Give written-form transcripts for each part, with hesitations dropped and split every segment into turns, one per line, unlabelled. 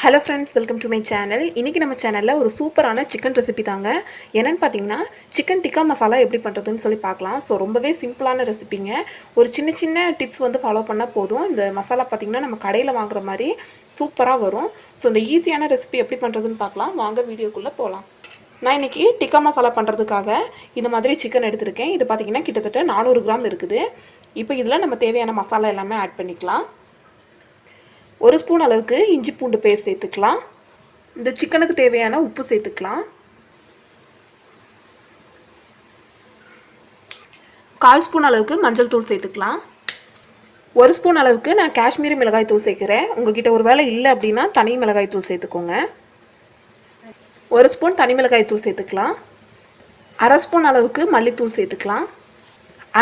Hello friends, welcome to my channel. இன்றைக்கி நம்ம சேனலில் ஒரு சூப்பரான சிக்கன் ரெசிபி தாங்க. என்னென்னு பார்த்தீங்கன்னா, சிக்கன் டிக்கா மசாலா எப்படி பண்ணுறதுன்னு சொல்லி பார்க்கலாம். ஸோ ரொம்பவே சிம்பிளான ரெசிபிங்க. ஒரு சின்ன சின்ன டிப்ஸ் வந்து ஃபாலோ பண்ணால் போதும். இந்த மசாலா பார்த்திங்கன்னா நம்ம கடையில் வாங்குற மாதிரி சூப்பராக வரும். ஸோ இந்த ஈஸியான ரெசிபி எப்படி பண்ணுறதுன்னு பார்க்கலாம். வாங்க வீடியோக்குள்ளே போகலாம். நான் இன்றைக்கி டிக்கா மசாலா பண்ணுறதுக்காக இந்த மாதிரி சிக்கன் எடுத்திருக்கேன். இது பார்த்திங்கன்னா கிட்டத்தட்ட 400 கிராம் இருக்குது. இப்போ இதில் நம்ம தேவையான மசாலா எல்லாமே ஆட் பண்ணிக்கலாம். ஒரு ஸ்பூன் அளவுக்கு இஞ்சி பூண்டு பேஸ்ட் சேர்த்துக்கலாம். இந்த சிக்கனுக்கு தேவையான உப்பு சேர்த்துக்கலாம். 1/4 ஸ்பூன் அளவுக்கு மஞ்சள் தூள் சேர்த்துக்கலாம். 1 ஸ்பூன் அளவுக்கு நான் காஷ்மீரி மிளகாய் தூள் சேர்க்குறேன். உங்ககிட்ட ஒரு வேளை இல்லை அப்படின்னா தனி மிளகாய் தூள் சேர்த்துக்கோங்க. 1 ஸ்பூன் தனி மிளகாய் தூள் சேர்த்துக்கலாம். 1/2 ஸ்பூன் அளவுக்கு மல்லித்தூள் சேர்த்துக்கலாம்.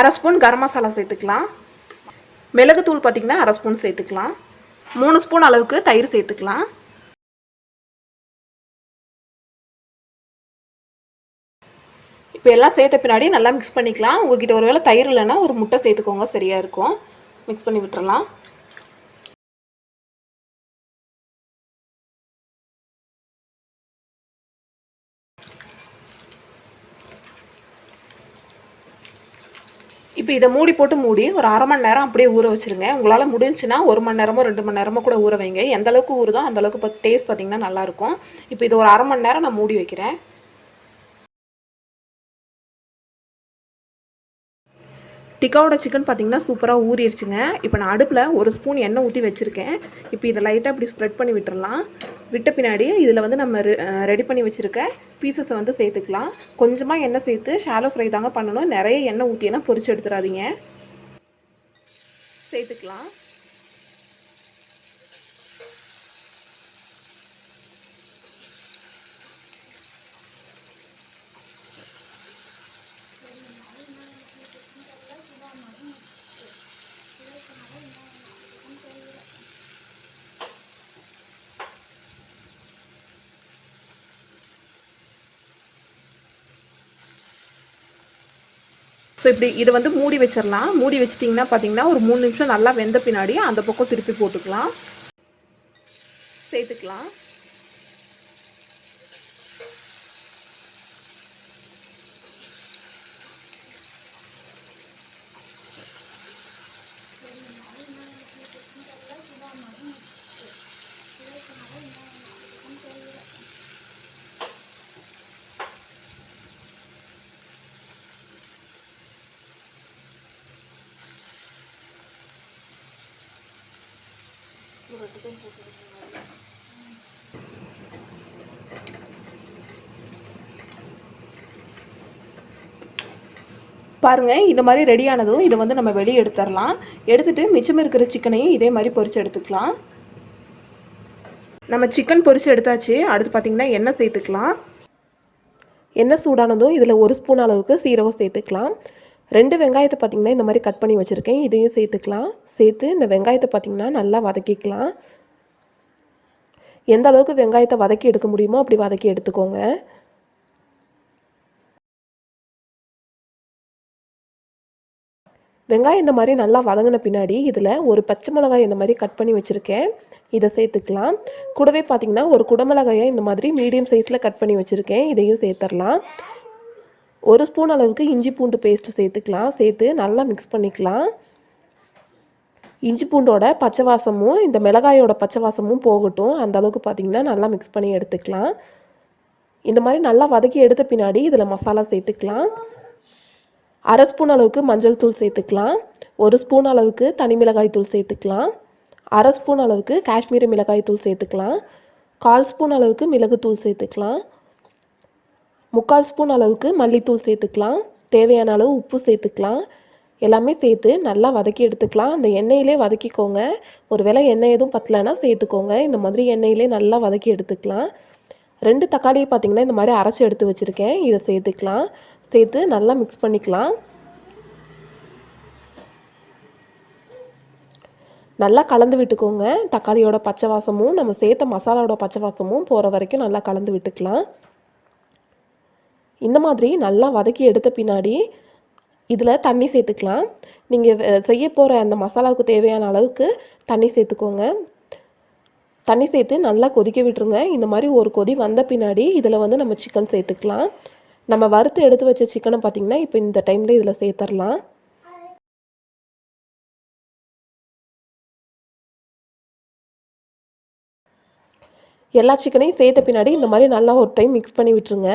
1/2 ஸ்பூன் கரம் மசாலா சேர்த்துக்கலாம். மிளகுத்தூள் பார்த்திங்கன்னா 1/2 ஸ்பூன் சேர்த்துக்கலாம். 3 ஸ்பூன் அளவுக்கு தயிர் சேர்த்துக்கலாம். இப்போ எல்லாம் சேர்த்த பின்னாடி நல்லா மிக்ஸ் பண்ணிக்கலாம். உங்ககிட்ட ஒருவேளை தயிர் இல்லைன்னா ஒரு முட்டை சேர்த்துக்கோங்க, சரியாக இருக்கும். மிக்ஸ் பண்ணி விட்டுறலாம். இப்போ இதை மூடி போட்டு ஒரு 1/2 மணி நேரம் அப்படியே ஊற வச்சுருங்க. உங்களால் முடிஞ்சுன்னா 1 மணி நேரமோ 2 மணி நேரமோ கூட ஊற வைங்க. எந்த அளவுக்கு ஊறுதோ அந்தளவுக்கு டேஸ்ட் பார்த்திங்கன்னா நல்லாயிருக்கும். இப்போ இது ஒரு 1/2 மணி நேரம் நான் மூடி வைக்கிறேன். டிக்காவோட சிக்கன் பார்த்திங்கன்னா சூப்பராக ஊறிடுச்சுங்க. இப்போ நான் அடுப்பில் 1 ஸ்பூன் எண்ணெய் ஊற்றி வச்சுருக்கேன். இப்போ இதை லைட்டாக இப்படி ஸ்ப்ரெட் பண்ணி விட்டுறலாம். விட்ட பின்னாடி இதில் வந்து நம்ம ரெடி பண்ணி வச்சுருக்க பீசஸை வந்து சேர்த்துக்கலாம். கொஞ்சமாக எண்ணெய் சேர்த்து ஷாலோ ஃப்ரை தாங்க பண்ணணும். நிறைய எண்ணெய் ஊற்றினா பொரிச்சு எடுத்துடாதீங்க. சேர்த்துக்கலாம். ஸோ இப்படி இதை வந்து மூடி வச்சிடலாம். மூடி வச்சிட்டிங்கன்னா பார்த்தீங்கன்னா ஒரு 3 நிமிஷம் நல்லா வெந்த பின்னாடி அந்த பக்கம் திருப்பி போட்டுக்கலாம். சேர்த்துக்கலாம். பாருங்கள், இந்த மாதிரி ரெடியானதும் இதை வந்து நம்ம வெளியே எடுத்துடலாம். எடுத்துகிட்டு மிச்சம் இருக்கிற சிக்கனையும் இதே மாதிரி பொரித்து எடுத்துக்கலாம். நம்ம சிக்கன் பொரித்து எடுத்தாச்சு. அடுத்து பார்த்திங்கன்னா எண்ணெய் சேர்த்துக்கலாம். எண்ணெய் சூடானதும் இதில் 1 ஸ்பூன் அளவுக்கு சீரகம் சேர்த்துக்கலாம். 2 வெங்காயத்தை பார்த்திங்கன்னா இந்த மாதிரி கட் பண்ணி வச்சுருக்கேன். இதையும் சேர்த்துக்கலாம். சேர்த்து இந்த வெங்காயத்தை பார்த்திங்கன்னா நல்லா வதக்கிக்கலாம். எந்த அளவுக்கு வெங்காயத்தை வதக்கி எடுக்க முடியுமோ அப்படி வதக்கி எடுத்துக்கோங்க. வெங்காயம் இந்த மாதிரி நல்லா வதங்கின பின்னாடி இதில் ஒரு பச்சை மிளகாய் இந்த மாதிரி கட் பண்ணி வச்சுருக்கேன். இதை சேர்த்துக்கலாம். கூடவே பார்த்திங்கன்னா ஒரு குடமிளகாயை இந்த மாதிரி மீடியம் சைஸில் கட் பண்ணி வச்சுருக்கேன். இதையும் சேர்த்துடலாம். 1 ஸ்பூன் அளவுக்கு இஞ்சி பூண்டு பேஸ்ட்டு சேர்த்துக்கலாம். சேர்த்து நல்லா மிக்ஸ் பண்ணிக்கலாம். இஞ்சி பூண்டோட பச்சை வாசமும் இந்த மிளகாயோட பச்சை வாசமும் போகட்டும். அந்த அளவுக்கு பார்த்திங்கன்னா நல்லா மிக்ஸ் பண்ணி எடுத்துக்கலாம். இந்த மாதிரி நல்லா வதக்கி எடுத்த பின்னாடி இதில் மசாலா சேர்த்துக்கலாம். 1/2 ஸ்பூன் அளவுக்கு மஞ்சள் தூள் சேர்த்துக்கலாம். 1 ஸ்பூன் அளவுக்கு தனி மிளகாய் தூள் சேர்த்துக்கலாம். 1/2 ஸ்பூன் அளவுக்கு காஷ்மீரி மிளகாய் தூள் சேர்த்துக்கலாம். 1/4 ஸ்பூன் அளவுக்கு மிளகுத்தூள் சேர்த்துக்கலாம். 3/4 ஸ்பூன் அளவுக்கு மல்லித்தூள் சேர்த்துக்கலாம். தேவையான அளவு உப்பு சேர்த்துக்கலாம். எல்லாமே சேர்த்து நல்லா வதக்கி எடுத்துக்கலாம். அந்த எண்ணெயிலே வதக்கிக்கோங்க. ஒரு வேளை எண்ணெய் எதுவும் பத்தலைன்னா சேர்த்துக்கோங்க. இந்த மாதிரி எண்ணெயிலே நல்லா வதக்கி எடுத்துக்கலாம். 2 தக்காளியை பார்த்திங்கன்னா இந்த மாதிரி அரைச்சி எடுத்து வச்சுருக்கேன். இதை சேர்த்துக்கலாம். சேர்த்து நல்லா மிக்ஸ் பண்ணிக்கலாம். நல்லா கலந்து விட்டுக்கோங்க. தக்காளியோட பச்சை வாசமும் நம்ம சேர்த்த மசாலாவோட பச்சை வாசமும் போகிற வரைக்கும் நல்லா கலந்து விட்டுக்கலாம். இந்த மாதிரி நல்லா வதக்கி எடுத்த பின்னாடி இதில் தண்ணி சேர்த்துக்கலாம். நீங்கள் செய்ய போகிற அந்த மசாலாவுக்கு தேவையான அளவுக்கு தண்ணி சேர்த்துக்கோங்க. தண்ணி சேர்த்து நல்லா கொதிக்க விட்டுருங்க. இந்த மாதிரி ஒரு கொதி வந்த பின்னாடி இதில் வந்து நம்ம சிக்கன் சேர்த்துக்கலாம். நம்ம வறுத்து எடுத்து வச்ச சிக்கனை பார்த்திங்கன்னா இப்போ இந்த டைமில் இதில் சேர்த்துடலாம். எல்லா சிக்கனையும் சேர்த்த பின்னாடி இந்த மாதிரி நல்லா ஒரு டைம் மிக்ஸ் பண்ணி விட்டுருங்க.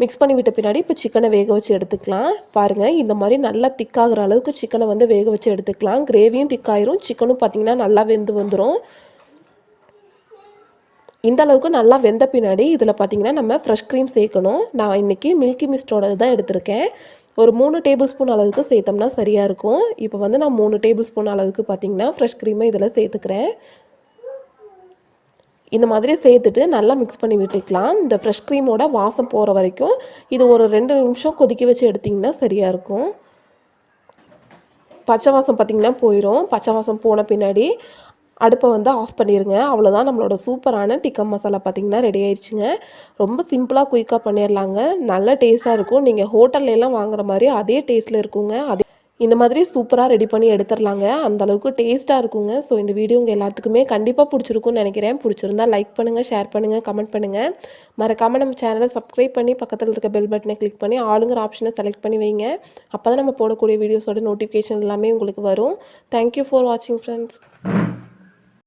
மிக்ஸ் பண்ணி விட்ட பின்னாடி இப்போ சிக்கனை வேக வச்சு எடுத்துக்கலாம். பாருங்கள், இந்த மாதிரி நல்லா திக்காகிற அளவுக்கு சிக்கனை வந்து வேக வச்சு எடுத்துக்கலாம். கிரேவியும் திக்காயிரும், சிக்கனும் பார்த்திங்கன்னா நல்லா வெந்து வந்துடும். இந்த அளவுக்கு நல்லா வெந்த பின்னாடி இதில் பார்த்திங்கன்னா நம்ம ஃப்ரெஷ் க்ரீம் சேர்க்கணும். நான் இன்றைக்கி மில்கி மிஸ்டோடது தான் எடுத்திருக்கேன். ஒரு 3 டேபிள் ஸ்பூன் அளவுக்கு சேர்த்தோம்னா சரியாக இருக்கும். இப்போ வந்து நான் 3 டேபிள் ஸ்பூன் அளவுக்கு பார்த்திங்கன்னா ஃப்ரெஷ் க்ரீமை இதில் சேர்த்துக்கிறேன். இந்த மாதிரி சேர்த்துட்டு நல்லா மிக்ஸ் பண்ணி விட்டுக்கலாம். இந்த ஃப்ரெஷ் க்ரீமோட வாசம் போகிற வரைக்கும் இது ஒரு 2 நிமிஷம் கொதிக்க வச்சு எடுத்திங்கன்னா சரியாக இருக்கும். பச்சை வாசம் பார்த்திங்கன்னா போயிடும். பச்சை வாசம் போன பின்னாடி அடுப்பை வந்து ஆஃப் பண்ணிடுங்க. அவ்வளோதான், நம்மளோட சூப்பரான டிக்கா மசாலா பார்த்திங்கன்னா ரெடி ஆயிடுச்சுங்க. ரொம்ப சிம்பிளாக குயிக்காக பண்ணிடலாங்க. நல்ல டேஸ்ட்டாக இருக்கும். நீங்கள் ஹோட்டல்லாம் வாங்குற மாதிரி அதே டேஸ்ட்டில் இருக்குங்க. இந்த மாதிரி சூப்பராக ரெடி பண்ணி எடுத்துடலாங்க. அந்தளவுக்கு டேஸ்ட்டாக இருக்குங்க. ஸோ இந்த வீடியோ உங்கள் எல்லாத்துக்குமே கண்டிப்பாக பிடிச்சிருக்குன்னு நினைக்கிறேன். பிடிச்சிருந்தா லைக் பண்ணுங்கள், ஷேர் பண்ணுங்கள், கமெண்ட் பண்ணுங்கள். மறக்காமல் நம்ம சேனலை சப்ஸ்கிரைப் பண்ணி பக்கத்தில் இருக்க பெல் பட்டனை கிளிக் பண்ணி ஆளுங்கிற ஆப்ஷனை செலக்ட் பண்ணி வைங்க. அப்போ தான் நம்ம போடக்கூடிய வீடியோஸோட நோட்டிஃபிகேஷன் எல்லாமே உங்களுக்கு வரும். தேங்க்யூ ஃபார் வாட்சிங் ஃப்ரெண்ட்ஸ்.